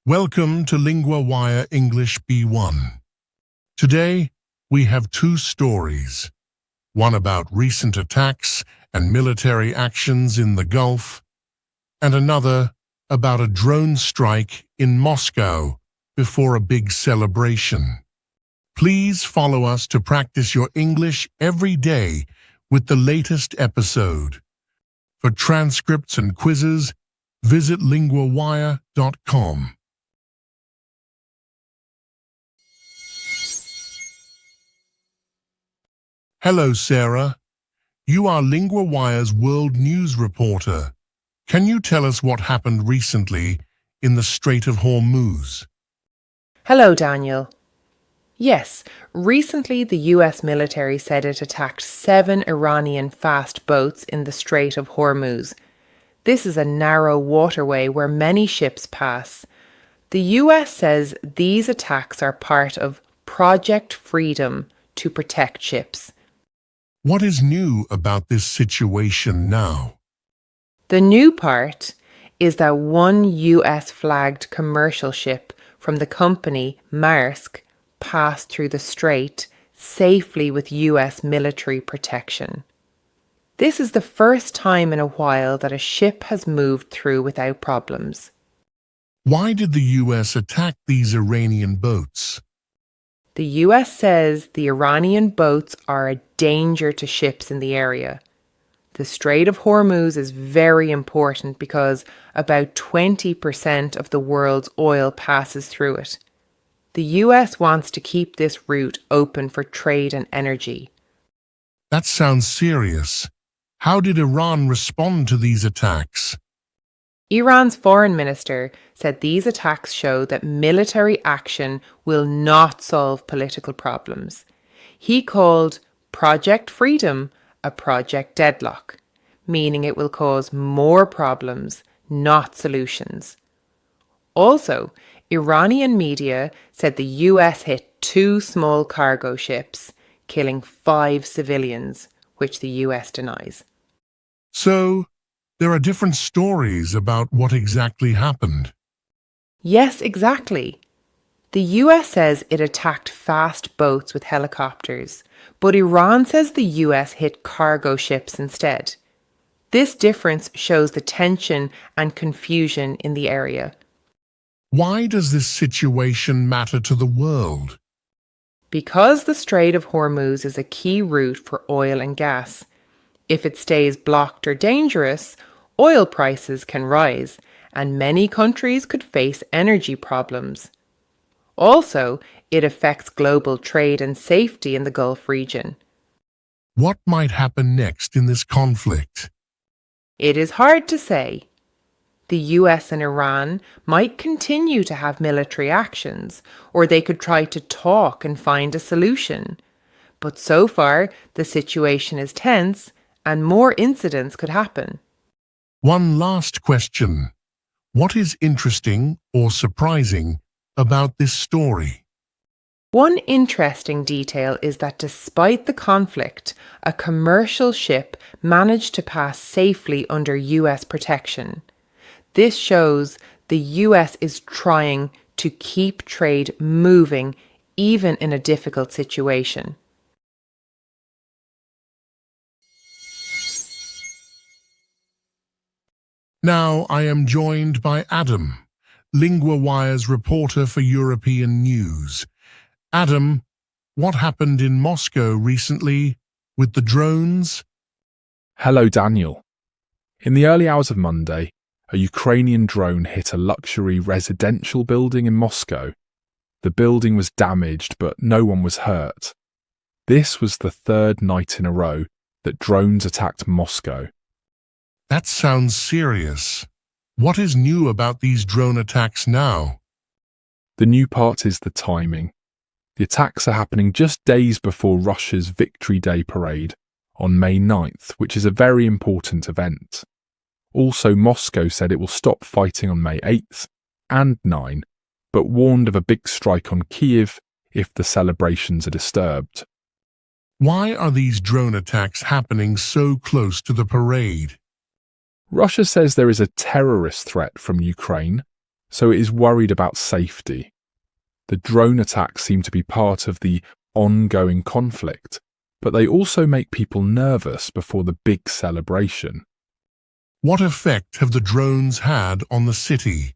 Welcome to LinguaWire English B1. Today, we have two stories, one about recent attacks and military actions in the Gulf, and another about a drone strike in Moscow before a big celebration. Please follow us to practice your English every day with the latest episode. For transcripts and quizzes, visit LinguaWire.com. Hello, Sarah. You are LinguaWire's world news reporter. Can you tell us what happened recently in the Strait of Hormuz? Hello, Daniel. Yes, recently the US military said it attacked 7 Iranian fast boats in the Strait of Hormuz. This is a narrow waterway where many ships pass. The US says these attacks are part of Project Freedom to protect ships. What is new about this situation now? The new part is that one US-flagged commercial ship from the company Maersk passed through the strait safely with US military protection. This is the first time in a while that a ship has moved through without problems. Why did the US attack these Iranian boats? The US says the Iranian boats are a danger to ships in the area. The Strait of Hormuz is very important because about 20% of the world's oil passes through it. The US wants to keep this route open for trade and energy. That sounds serious. How did Iran respond to these attacks? Iran's foreign minister said these attacks show that military action will not solve political problems. He called Project Freedom a project deadlock, meaning it will cause more problems, not solutions. Also, Iranian media said the US hit 2 small cargo ships, killing 5 civilians, which the US denies. So, there are different stories about what exactly happened. Yes, exactly. The US says it attacked fast boats with helicopters, but Iran says the US hit cargo ships instead. This difference shows the tension and confusion in the area. Why does this situation matter to the world? Because the Strait of Hormuz is a key route for oil and gas. If it stays blocked or dangerous, oil prices can rise, and many countries could face energy problems. Also, it affects global trade and safety in the Gulf region. What might happen next in this conflict? It is hard to say. The US and Iran might continue to have military actions, or they could try to talk and find a solution. But so far, the situation is tense, and more incidents could happen. One last question. What is interesting or surprising about this story? One interesting detail is that despite the conflict, a commercial ship managed to pass safely under US protection. This shows the US is trying to keep trade moving even in a difficult situation. Now I am joined by Adam, LinguaWire's reporter for European news. Adam, what happened in Moscow recently with the drones? Hello, Daniel. In the early hours of Monday, a Ukrainian drone hit a luxury residential building in Moscow. The building was damaged, but no one was hurt. This was the 3rd night in a row that drones attacked Moscow. That sounds serious. What is new about these drone attacks now? The new part is the timing. The attacks are happening just days before Russia's Victory Day parade on May 9th, which is a very important event. Also, Moscow said it will stop fighting on May 8th and 9, but warned of a big strike on Kyiv if the celebrations are disturbed. Why are these drone attacks happening so close to the parade? Russia says there is a terrorist threat from Ukraine, so it is worried about safety. The drone attacks seem to be part of the ongoing conflict, but they also make people nervous before the big celebration. What effect have the drones had on the city?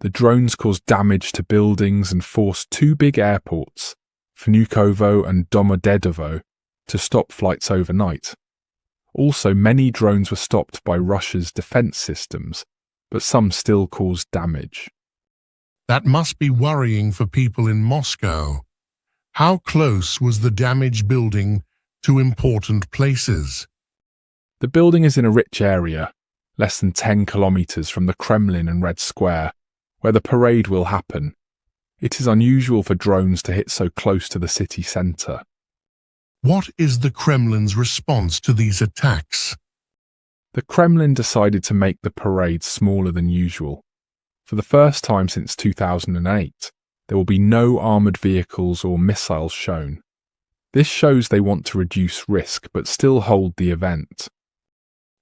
The drones caused damage to buildings and forced two big airports, Vnukovo and Domodedovo, to stop flights overnight. Also, many drones were stopped by Russia's defense systems, but some still caused damage. That must be worrying for people in Moscow. How close was the damaged building to important places? The building is in a rich area, less than 10 kilometers from the Kremlin and Red Square, where the parade will happen. It is unusual for drones to hit so close to the city centre. What is the Kremlin's response to these attacks? The Kremlin decided to make the parade smaller than usual. For the first time since 2008, there will be no armoured vehicles or missiles shown. This shows they want to reduce risk but still hold the event.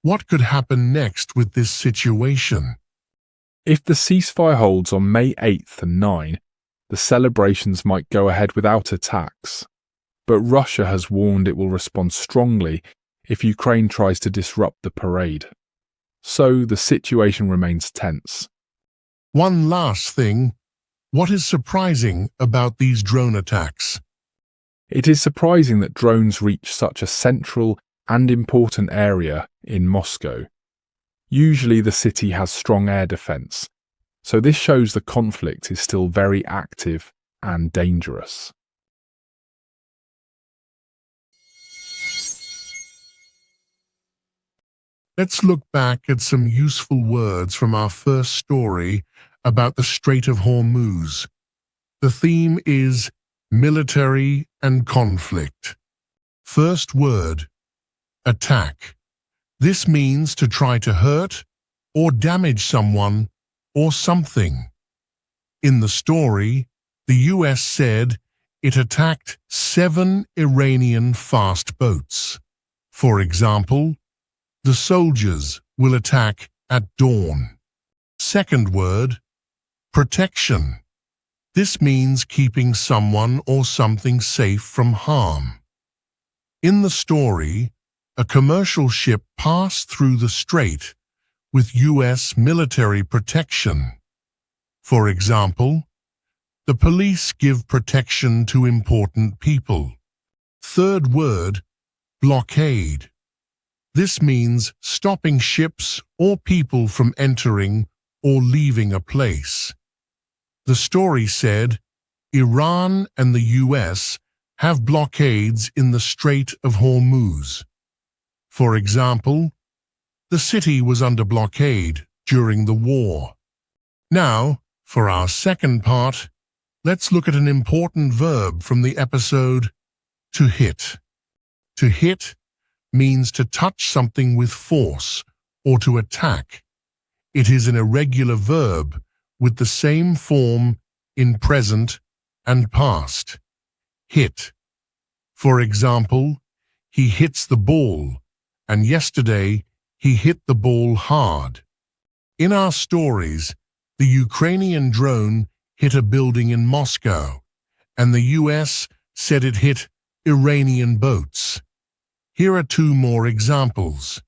What could happen next with this situation? If the ceasefire holds on May 8th and 9, the celebrations might go ahead without attacks. But Russia has warned it will respond strongly if Ukraine tries to disrupt the parade. So the situation remains tense. One last thing. What is surprising about these drone attacks? It is surprising that drones reach such a central and important area in Moscow. Usually the city has strong air defense, so this shows the conflict is still very active and dangerous. Let's look back at some useful words from our first story about the Strait of Hormuz. The theme is military and conflict. First word, attack. This means to try to hurt or damage someone or something. In the story, the US said it attacked 7 Iranian fast boats. For example, the soldiers will attack at dawn. Second word, protection. This means keeping someone or something safe from harm. In the story, a commercial ship passed through the strait with US military protection. For example, the police give protection to important people. Third word, blockade. This means stopping ships or people from entering or leaving a place. The story said, Iran and the US have blockades in the Strait of Hormuz. For example, the city was under blockade during the war. Now, for our second part, let's look at an important verb from the episode, to hit. To hit means to touch something with force or to attack. It is an irregular verb with the same form in present and past. Hit. For example, he hits the ball, and yesterday he hit the ball hard. In our stories, the Ukrainian drone hit a building in Moscow, and the US said it hit Iranian boats. Here are 2 more examples.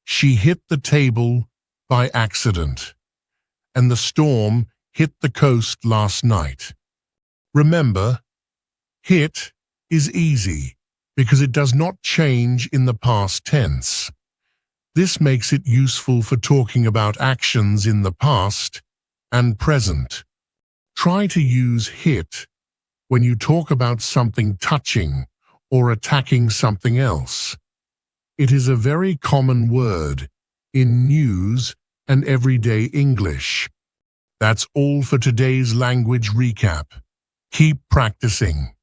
She hit the table by accident, and the storm hit the coast last night. Remember, hit is easy because it does not change in the past tense. This makes it useful for talking about actions in the past and present. Try to use hit when you talk about something touching or attacking something else. It is a very common word in news and everyday English. That's all for today's language recap. Keep practicing.